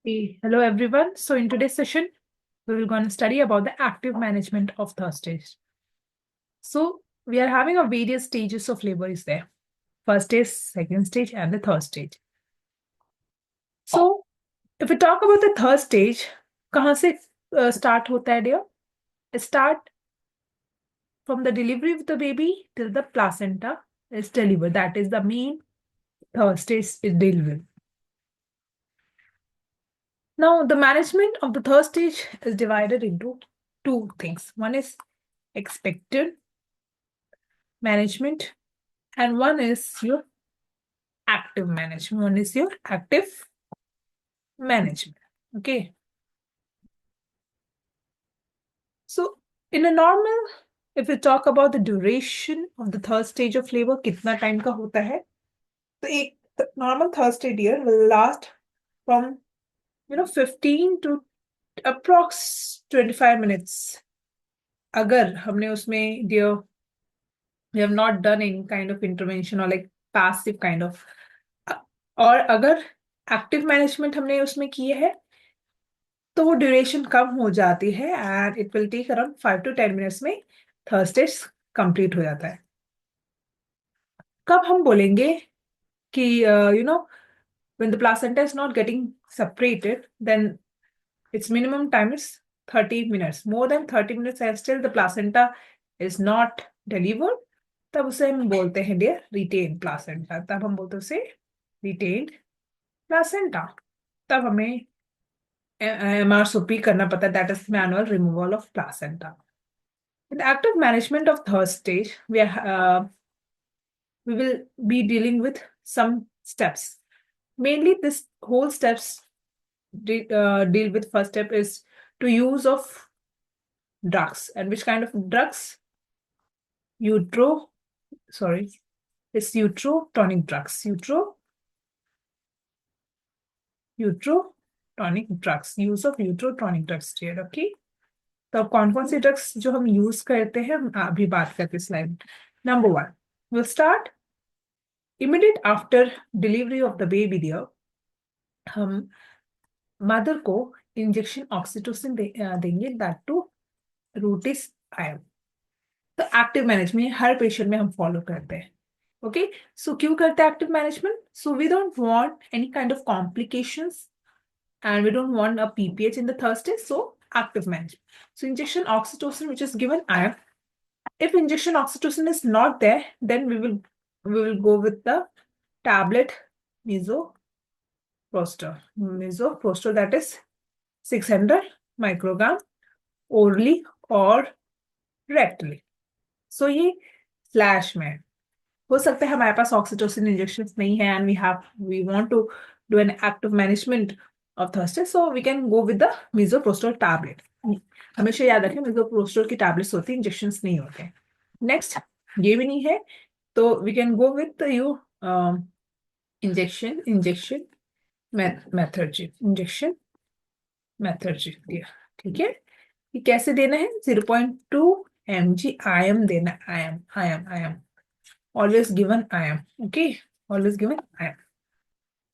Hey, hello everyone. So in today's session, we will going to study about the active management of third stage. So we are having a various stages of labor is there. First stage, second stage, and the third stage. So if we talk about the third stage, कहाँ से start होता है dear? Start from the delivery of the baby till the placenta is delivered. That is the main third stage is delivery. Now, the management of the third stage is divided into two things. One is expected management, and one is your active management. One is your active management. Okay. So, in a normal, if we talk about the duration of the third stage of labor, कितना time का होता है? तो एक normal third stage year will last from 15 to approx 25 minutes. अगर हमने उसमें dear we have not done any kind of intervention or like passive kind of और अगर एक्टिव मैनेजमेंट हमने उसमें किए है तो वो ड्यूरेशन कम हो जाती है and it will take around 5 to 10 minutes में थर्ड स्टेज कंप्लीट हो जाता है। कब हम बोलेंगे कि when the placenta is not getting separated, then its minimum time is 30 minutes. More than 30 minutes and still the placenta is not delivered, तब उसे हम बोलते हैं डियर रिटेन प्लासेंटा। तब हम बोलते हैं उसे रिटेन प्लासेंटा। तब हमें MRSOP करना पड़ता है, that is manual removal of placenta. In the active management of third stage, we will be dealing with some steps. Mainly, this whole steps deal with first step is to use of drugs. And which kind of drugs? It's uterotonic drugs. Uterotonic drugs. Use of uterotonic drugs here, okay? तो अब कौन कौन सी drugs जो हम use करते हैं हम अभी बात करते हैं slide. Number 1, will start immediate after delivery of the baby dear. हम मदर को इंजेक्शन ऑक्सीटोसिन देंगे, दैट टू रूटिस आयन। तो एक्टिव मैनेजमेंट हर पेशेंट में हम फॉलो करते हैं। ओके, सो क्यों करते हैं active management? So we don't want any kind of complications and we don't want a PPH in the third stage, so active management. So injection oxytocin, which is given iron. If injection oxytocin is not there, then we will go with the tablet misoprostol, that is 600 microgram orally or rectally. So ये slash में हो सकता है हमारे पास oxytocin injection नहीं है and we want to do an active management of third stage, so we can go with the misoprostol tablet. हमेशा याद रखें मिसोप्रोस्टोल की टैबलेट्स होती है, इंजेक्शंस नहीं होते। नेक्स्ट, ये भी नहीं है तो we can go with you injection Methergine दिया। ठीक है, ये कैसे देना है? 0.2 mg IM देना, IM always given IM. Okay, always given IM.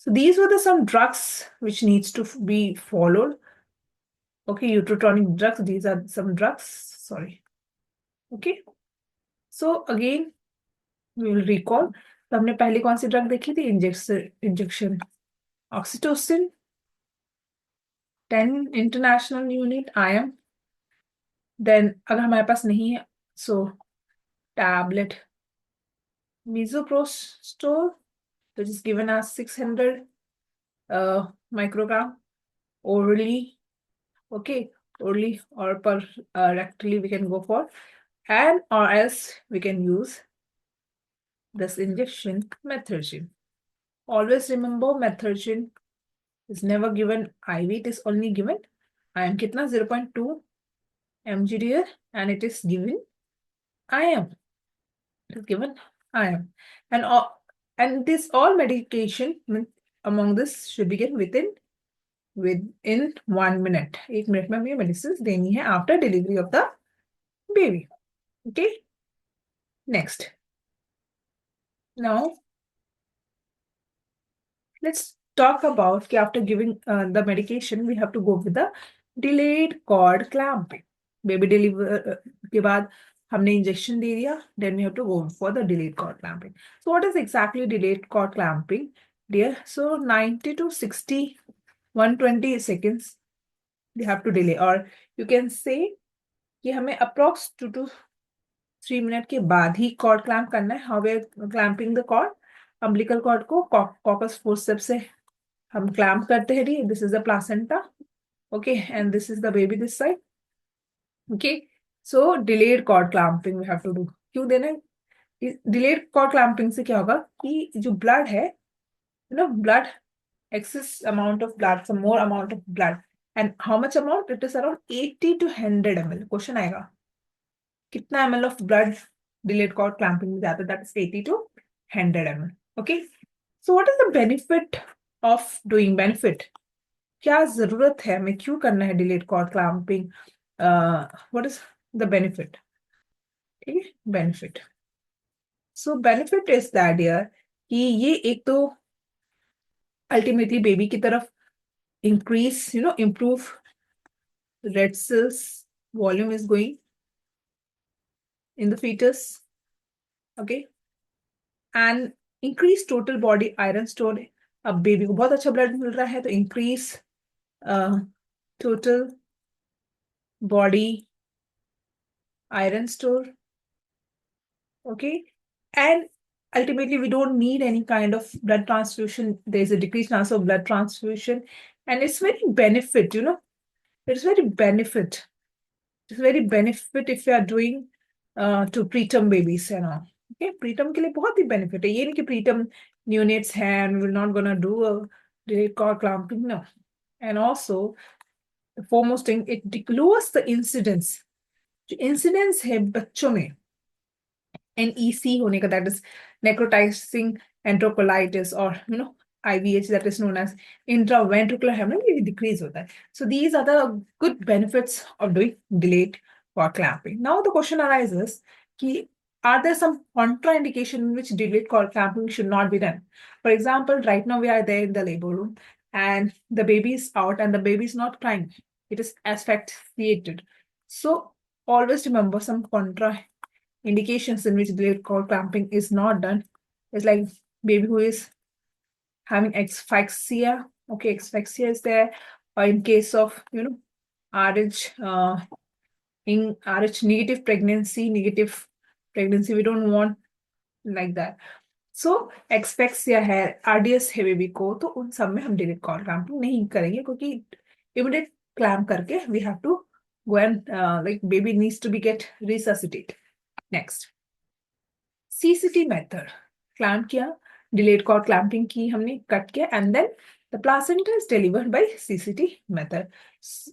So these were some drugs which needs to be followed. Okay, uterotonic drugs, these are some drugs, sorry. Okay, so again we will recall, तो हमने पहले कौन सी drug देखी थी? Injection oxytocin, 10 international unit IM। Then अगर हमारे पास नहीं है so tablet misoprostol, which is given as 600 microgram orally, okay, orally or per rectally we can go for, and or else we can use this injection methergine. Always remember, methergine is never given IV, it is only given IM. कितना? 0.2 mg and it is given IM. It is given IM. And this all medication among this should be given within 1 minute. 1 minute में हमें medicines देनी है after delivery of the baby. Okay, next. Now let's talk about कि after giving the medication, we have to go with the delayed cord clamping. Baby deliver के बाद हमने injection दे दिया, then we have to go for the delayed cord clamping. So what is exactly delayed cord clamping, dear? So 90 to 60, 120 seconds we have to delay, or you can say कि हमें approx 2 to 3 minute के बाद ही cord clamp करना है. How we are clamping the cord, umbilical cord को Kocher's forceps से हम clamp करते हैं. This is the placenta, okay, and this is the baby this side. Okay, so delayed cord clamping we have to do. क्यों देना है? Delayed cord clamping से क्या होगा कि जो ब्लड है, you know, blood excess amount of blood, some more amount of blood, and how much amount? It is around 80 to 100 ml. Question आएगा कितना ml of blood delayed cord clamping में जाता है? That is 80 to 100 ml. Okay, so what is the benefit of doing? Benefit, क्या जरूरत है हमें, क्यों करना है delayed cord clamping? What is the benefit? ठीक है, benefit. So benefit is that dear कि ये एक तो अल्टीमेटली बेबी की तरफ increase, you know, improve red cells volume is going in the fetus, okay, and increase total body iron store. अब baby को बहुत अच्छा ब्लड मिल रहा है तो increase total body iron store, okay, and ultimately we don't need any kind of blood transfusion. There's a decreased chance of blood transfusion, and it's very benefit, you know, it's very benefit. It's very benefit if you are doing to preterm babies and all. Okay, preterm के लिए बहुत ही benefit है. ये नहीं कि preterm neonates हैं and we're not gonna do a delayed cord clamping. No. And also, the foremost thing, it lowers the incidence. जो incidence है बच्चों में NEC होने का, that is necrotizing enterocolitis, or you know IVH, that is known as intraventricular hemorrhage, ये decrease होता है. So these are the good benefits of doing delayed cord clamping. Now the question arises कि are there some contraindication in which delayed cord clamping should not be done? For example, right now we are there in the labor room and the baby is out and the baby is not crying. It is asphyxiated. So always remember some indications in which delayed cord clamping is not done. It's like baby who is having asphyxia. Okay, asphyxia is there. Or in case of, you know, RH, in RH negative pregnancy, we don't want like that. So asphyxia है, RDS है baby को, तो उन सब में हम delayed cord clamping नहीं करेंगे क्योंकि immediate clamp करके we have to go and like baby needs to be get resuscitated. Next, CCT method. Clamp किया, delayed cord clamping की हमने, cut किया, and then the placenta is delivered by CCT method.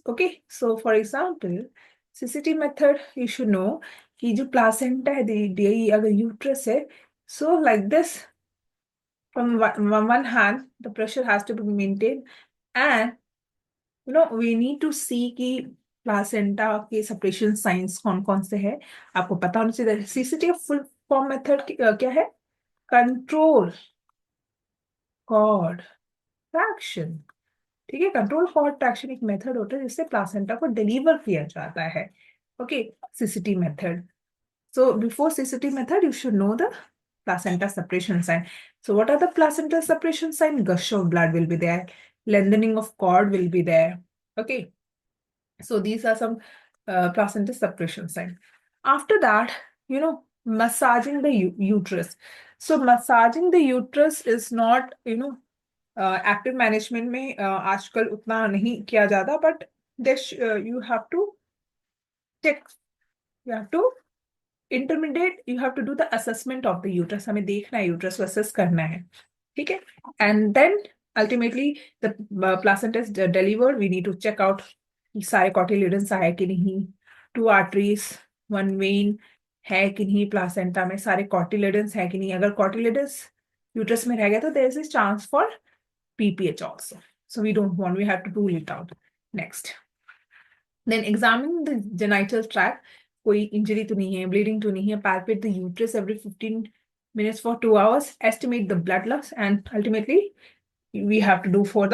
Okay, so for example, CCT method you should know कि जो placenta है दी अगर uterus है, so like this, from one hand the pressure has to be maintained, and you know we need to see कि placenta के separation science कौन कौन से है, आपको पता होना चाहिए. सीसीटी फुल फॉर्म मेथड क्या है? Control cord traction. ठीक है, कंट्रोल कॉर्ड ट्रैक्शन एक मेथड होता है जिससे प्लासेंटा को डिलीवर किया जाता है. Okay, CCT method. So before CCT method, you should know the placenta separation sign. So what are the placenta separation sign? Gush of blood will be there. Lengthening of cord will be there. Okay. So these are some placenta separation sign. After that, you know, massaging the uterus. So massaging the uterus is not, you know, active management में आजकल उतना नहीं किया जाता, but this you have to check. You have to intermediate, you have to do the assessment of the uterus. हमें देखना है uterus को assess करना है, ठीक है. And then ultimately the placenta is delivered. We need to check out कि सारे cotyledons है कि नहीं, 2 arteries, 1 vein है कि नहीं, placenta में सारे cotyledons है कि नहीं. अगर cotyledons uterus में रह गया तो there is a chance for PPH also. So we don't want, we have to rule it out. Next, then examine the genital tract. कोई इंजरी तो नहीं है, ब्लीडिंग तो नहीं है. Palpate the uterus every 15 minutes for 2 hours. Estimate the blood loss and ultimately we have to do for the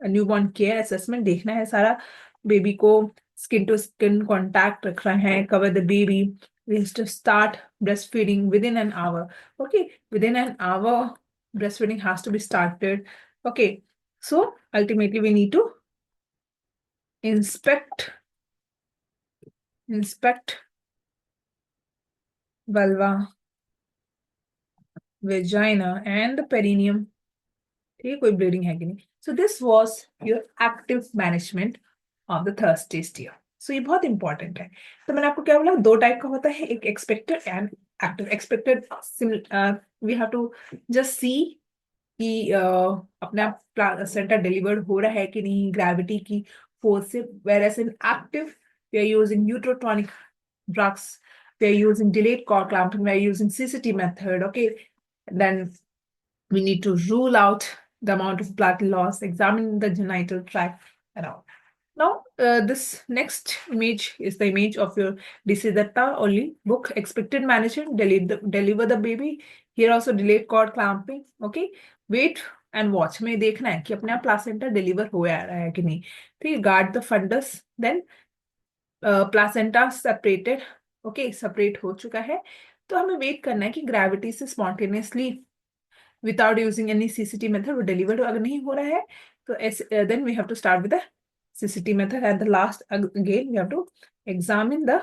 newborn care assessment, देखना है सारा बेबी को, स्किन टू स्किन कॉन्टैक्ट रखना है, cover the baby, we have to start breastfeeding within an hour. Okay, within an hour breastfeeding has to be started. Okay, so ultimately we need to inspect vulva, vagina and the perineum. ठीक है, कोई bleeding है कि नहीं. So this was your active management of the third stage. So ये बहुत important है. तो मैंने आपको क्या बोला, दो टाइप का होता है, एक expected and active. Expected we have to just see कि अपना प्लासेंटा डिलीवर्ड हो रहा है कि नहीं ग्रेविटी की फोर्स से. whereas in active we are using uterotonic drugs, we are using delayed cord clamping, we are using CCT method. Okay, then we need to rule out the amount of blood loss, examine the genital tract around. Now, this next image is the image of your DC Datta only book, Expected Management, deliver the baby. Here also delayed cord clamping. Okay, wait and watch. में देखना है कि अपने आप placenta deliver हो रहा है कि नहीं. ठीक है, guard the fundus, then placenta separated. Okay, separate हो चुका है, तो हमें वेट करना है कि ग्रेविटी से spontaneously without using any CCT method वो delivered अगर नहीं हो रहा है तो then we have to start with the CCT method. And the last again we have to examine the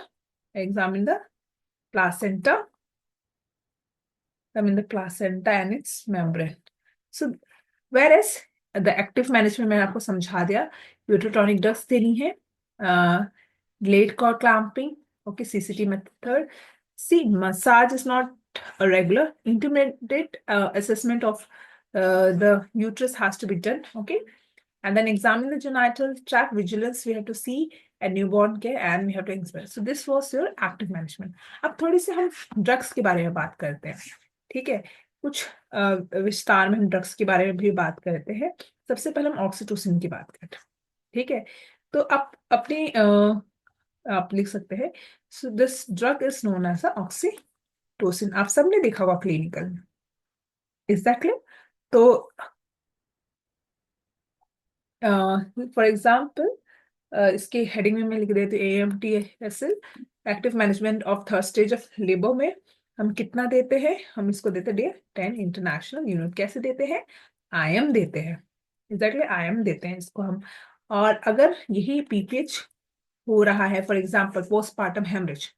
placenta, and its membrane. So whereas the active management मैंने आपको समझा दिया, यूट्रोटॉनिक ड्रग्स देनी है, delayed cord clamping, okay, CCT method. See, massage is not a regular. Intermediate assessment of the uterus has to be done. Okay, and then examine the genital tract, vigilance we have to see, and newborn care, and we have to examine. So this was your active management. अब थोड़ी सी हम drugs के बारे में बात करते हैं. ठीक है, कुछ विस्तार में हम ड्रग्स के बारे में भी बात करते हैं. सबसे पहले हम ऑक्सीटोसिन की बात करते हैं. ठीक है, तो आप अपनी आप लिख सकते हैं. So this drug is known as oxytocin. आप सबने देखा होगा क्लिनिकल में. Is that clear? तो फॉर एग्जाम्पल इसके हेडिंग में मैं लिख देती हूँ AMTSL, active management of third stage of labour में हम कितना देते हैं. हम इसको देते हैं 10 इंटरनेशनल यूनिट. कैसे देते हैं? IM देते हैं. एग्जैक्टली IM देते हैं इसको हम. और अगर यही PPH हो रहा है, फॉर एग्जाम्पल पोस्टपार्टम हेमरेज,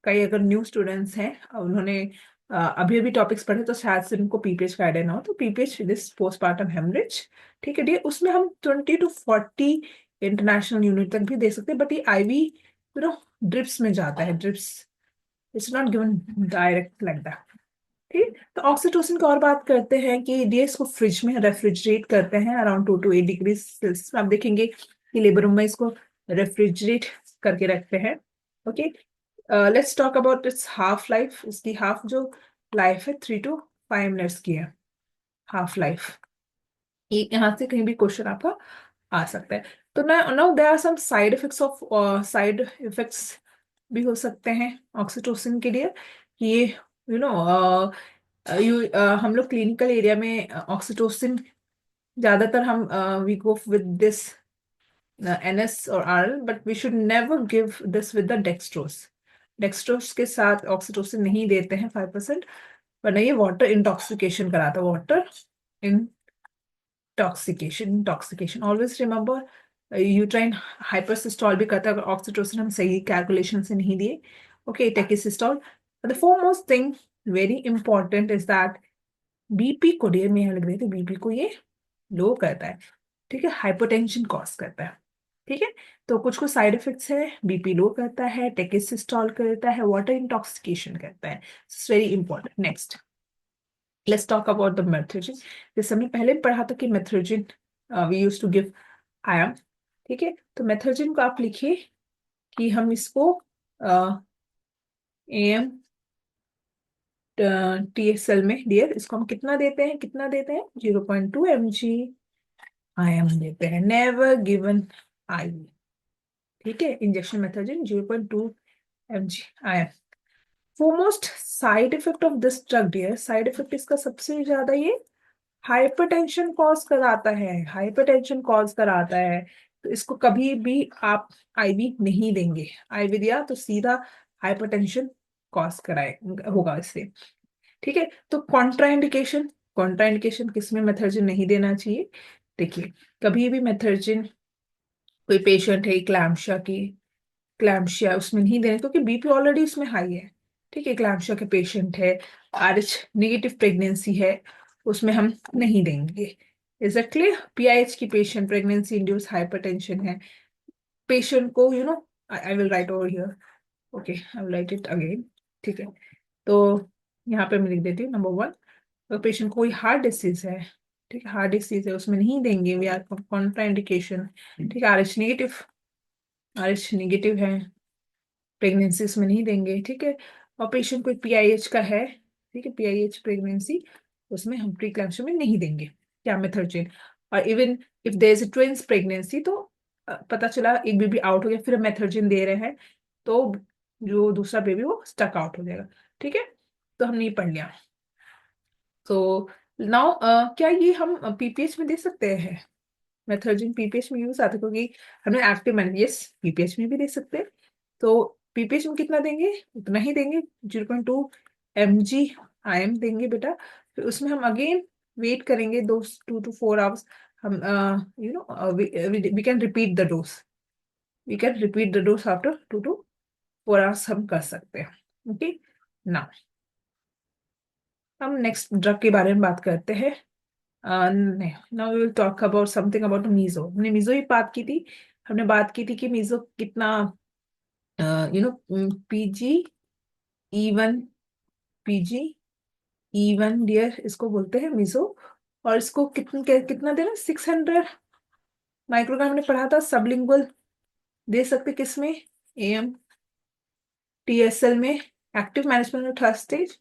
कई अगर न्यू स्टूडेंट्स हैं उन्होंने अभी अभी टॉपिक्स पढ़े तो शायद से उनको पीपीएच का आइडिया ना हो. तो पीपीएच दिस पोस्टपार्टम हेमरेज, ठीक है डियर, उसमें हम 20 to 40 इंटरनेशनल यूनिट तक भी दे सकते हैं. बट ये IV ड्रिप्स में जाता है. Drips, it's not given direct like that. ठीक, तो ऑक्सीटोसिन की और बात करते हैं कि डीएस को फ्रिज में रेफ्रिजरेट करते हैं अराउंड 2 to 8 डिग्री सेल्सियस. आप देखेंगे कि लेबर रूम में इसको रेफ्रिजरेट करके रखते हैं. Okay, let's talk about it's half life. इसकी हाफ जो लाइफ है 3 to 5 मिनट्स की है हाफ लाइफ. यहाँ से कहीं भी क्वेश्चन आपका आ सकता है. तो now there are some side effects of side effects भी हो सकते हैं ऑक्सीटोसिन के लिए. ये यू नो हम लोग क्लिनिकल एरिया में ऑक्सीटोसिन ज्यादातर हम we go with this NS और RL, but we should never give this with the dextrose. Dextrose के साथ ऑक्सीटोसिन नहीं देते हैं 5%, वरना ये वाटर इंटॉक्सिकेशन कराता है. Water intoxication always remember. Uterine hypersystole भी करता है अगर ऑक्सीटोसिन हम सही कैलकुलेशन से नहीं दिए. Okay, tachysystole. The foremost thing very important is that BP को डियर में लिख देते, BP को ये लो करता है. ठीक है, हाइपोटेंशन कॉज करता है. ठीक है, तो कुछ कुछ साइड इफेक्ट्स है. BP लो करता है, टेकिसिस्टॉल करता है, वाटर इंटॉक्सिकेशन करता है. It's very important. Next let's talk about the methodone. जैसे हमने पहले पढ़ा था कि methodone we used to give IM. ठीक है, तो मेथोडोन को आप लिखिए कि हम इसको AMTSL में डियर इसको हम कितना देते हैं 0.2 mg IM देते हैं. Never given IV. ठीक है, injection methodone 0.2 mg IM. Foremost side effect of this drug dear, side effect इसका सबसे ज्यादा ये हाइपरटेंशन कॉज कराता है, हाइपरटेंशन कॉज कराता है, तो इसको कभी भी आप आईवी नहीं देंगे। आईवी दिया तो सीधा हाइपरटेंशन कॉज कराए होगा इससे। ठीक है, तो कॉन्ट्राइंडिकेशन, कॉन्ट्राइंडिकेशन किसमें मेथर्जिन नहीं देना चाहिए? देखिए, कभी भी मेथर्जिन, कोई पेशेंट है क्लैम्शिया की, क्लैम्शिया उसमें नहीं देने, क्योंकि बीपी ऑलरेडी उसमें हाई है। ठीक है, क्लैम्शिया के पेशेंट है, आरएच नेगेटिव प्रेगनेंसी है, उसमें हम नहीं देंगे। Is it clear? पीआईएच की पेशेंट, प्रेगनेंसी इंड्यूस हाइपरटेंशन है, पेशेंट को I will write over here, okay I will write it again. ठीक है, तो यहाँ पे मैं लिख देती हूँ नंबर 1, अगर पेशेंट को कोई हार्ट डिसीज है, ठीक है, हार्ट डिसीज है, उसमें नहीं देंगे, वी आर कॉन्ट्राइंडिकेशन। ठीक है, आरएच नेगेटिव, आरएच नेगेटिव है, प्रेगनेंसी में नहीं देंगे। ठीक है, और पेशेंट कोई पीआईएच का है, ठीक है, पीआईएच प्रेगनेंसी, उसमें हम प्रीक्लैम्सिया में नहीं देंगे क्या मेथर्जिन। और even if there is a twins pregnancy, तो पता चला एक बेबी आउट हो गया, फिर हम मेथर्जिन दे रहे हैं, तो जो दूसरा बेबी वो स्टक आउट हो जाएगा। ठीक है, तो हमने ये पढ़ लिया। तो नाउ क्या ये हम पीपीएच में दे सकते हैं? मेथर्जिन पीपीएच में यूज आता है, क्योंकि हमने एक्टिव मैनेज, यस पीपीएच में भी दे सकते हैं। तो पीपीएच में कितना देंगे? उतना ही देंगे, 0.2 mg/IM देंगे बेटा। फिर उसमें हम अगेन वेट करेंगे 2 to 4 hours। हम we can repeat the dose, we can repeat the dose after 2 to 4 hours हम कर सकते हैं। ओके, ना हम नेक्स्ट ड्रग के बारे में बात करते हैं। नहीं, now we will talk about something about मीजो। हमने मीजो ही बात की थी, हमने बात की थी कि मीजो कितना, PG E1, PG E1 dear इसको बोलते हैं मीजो। और इसको कितना देना? 600 माइक्रोग्राम हमने पढ़ा था, सबलिंगुअल दे सकते किसमें? एएम टीएसएल में, active management third stage.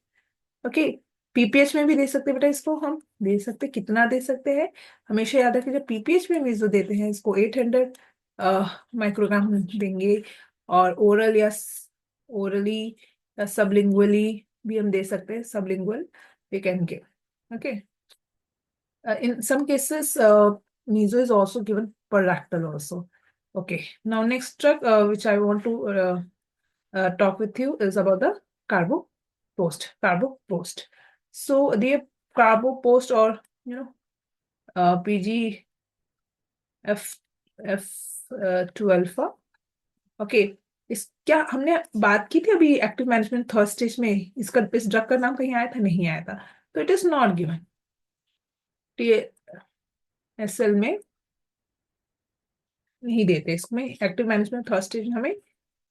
Okay, PPH में भी दे सकते हैं बेटा, इसको हम दे सकते, कितना दे सकते हैं? हमेशा याद रखिए, जब पीपीएच में मीजो देते हैं इसको 800 माइक्रोग्राम देंगे। और ओरल या ओरली या सबलिंगुअली भी हम दे सकते हैं, sublingual we can give. Okay, in some cases meso is also given per rectal also. Okay, now next drug which I want to talk with you is about the carbo post, carbo post. So the carbo post, or PGF F2 alpha। Okay, इस क्या हमने बात की थी अभी active management third stage में? इसका, इस ड्रग का नाम कहीं आया था? नहीं आया था, तो it is not given. TSL में नहीं देते, इसमें एक्टिव मैनेजमेंट थर्ड स्टेज में हमें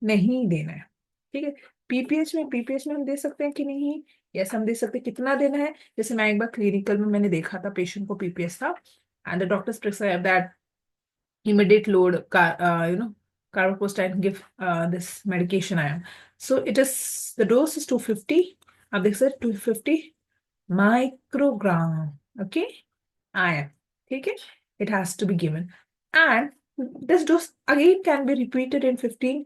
नहीं देना है। ठीक है, पीपीएच में हम दे सकते हैं कि नहीं? यस, हम दे सकते हैं। कितना देना है? जैसे मैं एक बार क्लिनिकल में मैंने देखा था, पेशेंट को पीपीएच था, and the doctors prescribe that immediate load carbopost give this medication ion. So it is, the dose is 250, आप देख सकते 250 microgram, okay, ion। ठीक है, it has to be given, and this dose again can be repeated in 15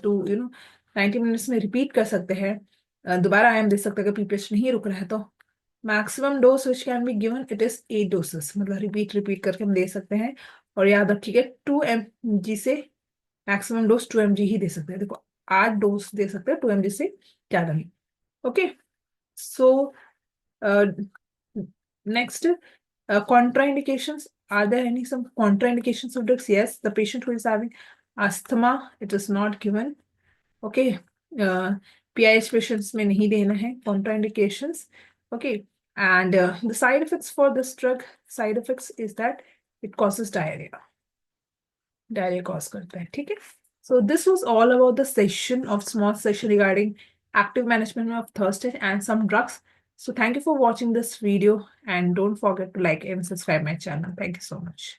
to 90 minutes में repeat कर सकते हैं। दोबारा आयन दे सकते हैं अगर पीपीएच नहीं रुक रहा है तो। Maximum dose which can be given it is 8 doses, मतलब रिपीट करके हम दे सकते हैं। और याद रखिए 2 mg से मैक्सिमम डोज 2 mg ही दे सकते हैं। देखो 8 डोज दे सकते हैं, 2 mg से ज्यादा नहीं। Okay, so next, contraindications. Are there any some contraindications of drugs? Yes, the patient who is having asthma, it is not given. Okay, PIH patients में नहीं देना है, contraindications. Okay, and the side effects for this drug, side effects is that it causes diarrhea. Diarrhea cause करता है, ठीक है? So this was all about the session of small session regarding active management of thirst and some drugs. So thank you for watching this video, and don't forget to like and subscribe my channel. Thank you so much.